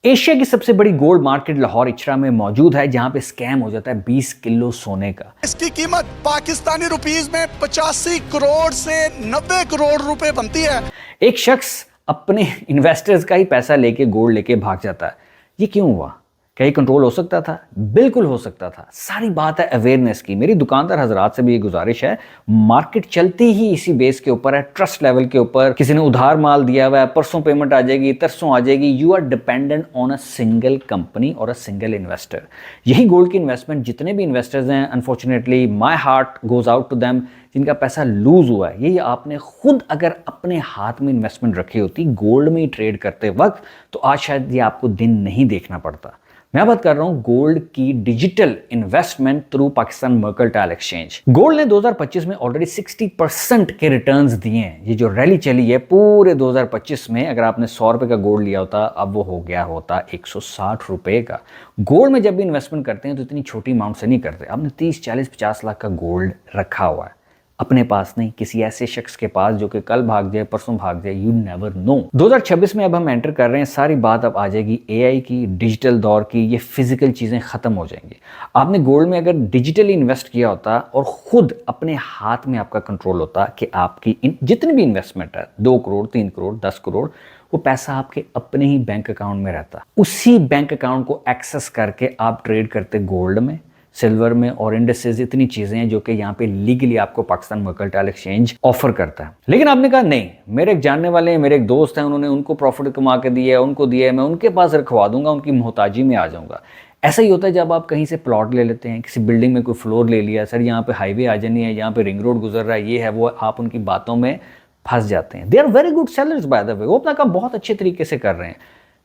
Asia की सबसे बड़ी गोल्ड मार्केट लाहौर इचरा में मौजूद है, जहां पे स्कैम हो जाता है 20 किलो सोने का। इसकी कीमत पाकिस्तानी रुपीस में 85 करोड़ से 90 करोड़ रुपए बनती है। एक शख्स अपने इन्वेस्टर्स का ही पैसा लेके गोल्ड लेके भाग जाता है। ये क्यों हुआ? क्या ये कंट्रोल हो सकता था? बिल्कुल हो सकता था। सारी बात है अवेयरनेस की। मेरी दुकानदार हजरात से भी ये गुजारिश है, मार्केट चलती ही इसी बेस के ऊपर है, ट्रस्ट लेवल के ऊपर। किसी ने उधार माल दिया हुआ है, परसों पेमेंट आ जाएगी, तरसों आ जाएगी। You are dependent on a single company और अ सिंगल इन्वेस्टर। यही गोल्ड की इन्वेस्टमेंट जितने भी इन्वेस्टर्स हैं, unfortunately my heart goes out to them, जिनका पैसा लूज हुआ है। ये आपने खुद अगर अपने हाथ में इन्वेस्टमेंट रखी होती गोल्ड में ही ट्रेड करते वक्त, तो आज शायद ये आपको दिन नहीं देखना पड़ता। मैं बात कर रहा हूं गोल्ड की digital investment through Pakistan mercantile exchange. Gold ने 2025 में ऑलरेडी 60% के रिटर्न्स दिए हैं। ये जो रैली चली है पूरे 2025 में, अगर आपने 100 रुपए का गोल्ड लिया होता, अब वो हो गया होता 160 रुपए का। गोल्ड में जब भी इन्वेस्टमेंट करते हैं तो इतनी छोटी अमाउंट से नहीं करते। आपने 30, 40, 50 लाख का गोल्ड रखा हुआ है अपने पास, नहीं किसी ऐसे शख्स के पास जो कि कल भाग जाए, परसों भाग जाए, यू नेवर नो। 2026 में अब हम एंटर कर रहे हैं। सारी बात अब आ जाएगी एआई की, डिजिटल दौर की। ये फिजिकल चीजें खत्म हो जाएंगी। आपने गोल्ड में अगर डिजिटली इन्वेस्ट किया होता और खुद अपने हाथ में आपका कंट्रोल होता कि आपकी जितनी भी इन्वेस्टमेंट है, 2 करोड़, 3 करोड़, 10 करोड़, वो पैसा आपके अपने ही बैंक अकाउंट में रहता। उसी बैंक अकाउंट को एक्सेस करके आप ट्रेड करते गोल्ड में, सिल्वर में और इंडस्ट्रीज। इतनी चीजें हैं जो कि यहाँ पे लीगली आपको पाकिस्तान मर्केंटाइल एक्सचेंज ऑफर करता है। लेकिन आपने कहा नहीं, मेरे एक जानने वाले हैं, मेरे एक दोस्त हैं, उन्होंने उनको प्रॉफिट कमा के दिया है, उनको दिया है, मैं उनके पास रखवा दूंगा, उनकी मोहताजी में आ जाऊंगा। ऐसा ही होता है जब आप कहीं से प्लॉट ले लेते हैं, किसी बिल्डिंग में कोई फ्लोर ले लिया, सर यहाँ पे हाईवे आ जानी है, यहाँ पे रिंग रोड गुजर रहा है, ये है वो, आप उनकी बातों में फंस जाते हैं। They are very good sellers by the way, वो अपना काम बहुत अच्छे तरीके से कर रहे हैं।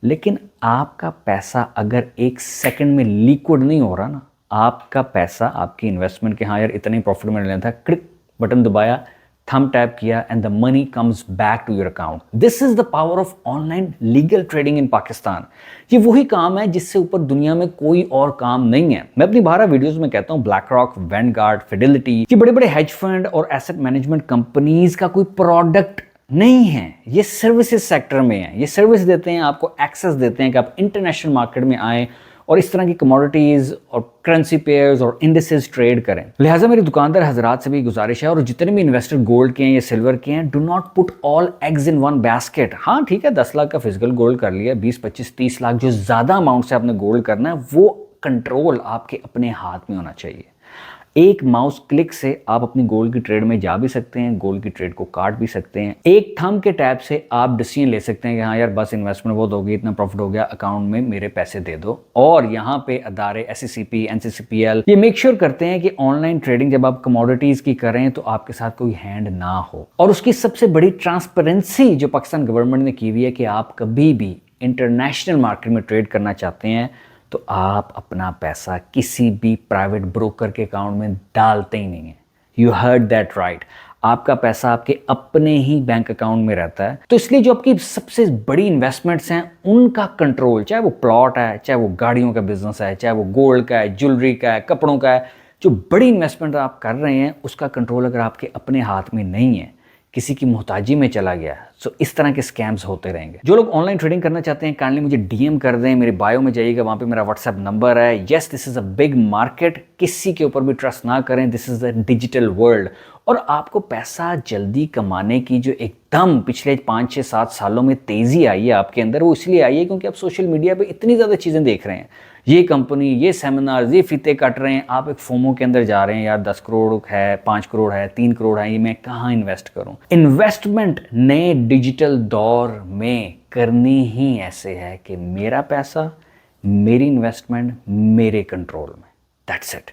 लेकिन आपका पैसा अगर एक सेकंड में लिक्विड नहीं हो रहा ना, आपका पैसा, आपकी इन्वेस्टमेंट के, हाँ यार इतना ही प्रॉफिट में लेना था, क्लिक बटन दबाया, थंब टैप किया and the money comes back to your account. This is the power of online legal trading in Pakistan. ये वही काम है जिससे ऊपर दुनिया में कोई और काम नहीं है। मैं अपनी 12 वीडियोस में कहता हूं, ब्लैक रॉक, वैनगार्ड, फिडेलिटी, ये बड़े बड़े हेज फंड और एसेट मैनेजमेंट कंपनीज का कोई प्रोडक्ट नहीं है, ये सर्विसेज सेक्टर में है। ये सर्विस देते हैं, आपको एक्सेस देते हैं कि आप इंटरनेशनल मार्केट में आए और इस तरह की कमोडिटीज और करेंसी पेयर्स और इंडिसेस ट्रेड करें। लिहाजा मेरी दुकानदार हजरात से भी गुजारिश है, और जितने भी इन्वेस्टर गोल्ड के हैं या सिल्वर के हैं, do not put all eggs in one basket. हाँ ठीक है, 10 लाख का फिजिकल गोल्ड कर लिया, 20, 25, 30 लाख जो ज्यादा अमाउंट से आपने गोल्ड करना है, वो कंट्रोल आपके अपने हाथ में होना चाहिए। एक माउस क्लिक से आप अपनी गोल्ड की ट्रेड में जा भी सकते हैं, गोल्ड की ट्रेड को काट भी सकते हैं। एक थंब के टैप से आप डिसीजन ले सकते हैं कि हाँ यार बस इन्वेस्टमेंट बहुत हो गई, इतना प्रॉफिट हो गया, अकाउंट में मेरे पैसे दे दो। और यहाँ पे अदारे SECP, NCCPL ये मेक श्योर करते हैं कि ऑनलाइन ट्रेडिंग जब आप कमोडिटीज की करें तो आपके साथ कोई हैंड ना हो। और उसकी सबसे बड़ी ट्रांसपेरेंसी जो पाकिस्तान गवर्नमेंट ने की हुई है कि आप कभी भी इंटरनेशनल मार्केट में ट्रेड करना चाहते हैं तो आप अपना पैसा किसी भी प्राइवेट ब्रोकर के अकाउंट में डालते ही नहीं है। यू हर्ड दैट राइट, आपका पैसा आपके अपने ही बैंक अकाउंट में रहता है। तो इसलिए जो आपकी सबसे बड़ी इन्वेस्टमेंट्स हैं उनका कंट्रोल, चाहे वो प्लॉट है, चाहे वो गाड़ियों का बिजनेस है, चाहे वो गोल्ड का है, ज्वेलरी का है, कपड़ों का है, जो बड़ी इन्वेस्टमेंट आप कर रहे हैं उसका कंट्रोल अगर आपके अपने हाथ में नहीं है, किसी की मोहताजी में चला गया, सो इस तरह के स्कैम्स होते रहेंगे। जो लोग ऑनलाइन ट्रेडिंग करना चाहते हैं काइंडली मुझे DM कर दें, मेरे बायो में जाइएगा, वहां पे मेरा WhatsApp नंबर है। Yes, this is a big market, किसी के ऊपर भी ट्रस्ट ना करें, this is the digital world. और आपको पैसा जल्दी कमाने की जो एकदम पिछले 5, 6, 7 सालों में तेजी आई है आपके अंदर, वो इसलिए आई है क्योंकि आप सोशल मीडिया पे इतनी ज्यादा चीजें देख रहे हैं, ये कंपनी, ये सेमिनार, ये फीते कट रहे हैं, आप एक फोमो के अंदर जा रहे हैं, यार 10 करोड़ है, 5 करोड़ है, 3 करोड़ है, ये मैं कहाँ इन्वेस्ट करूं। इन्वेस्टमेंट नए डिजिटल दौर में करनी ही ऐसे है कि मेरा पैसा, मेरी इन्वेस्टमेंट मेरे कंट्रोल में। That's it.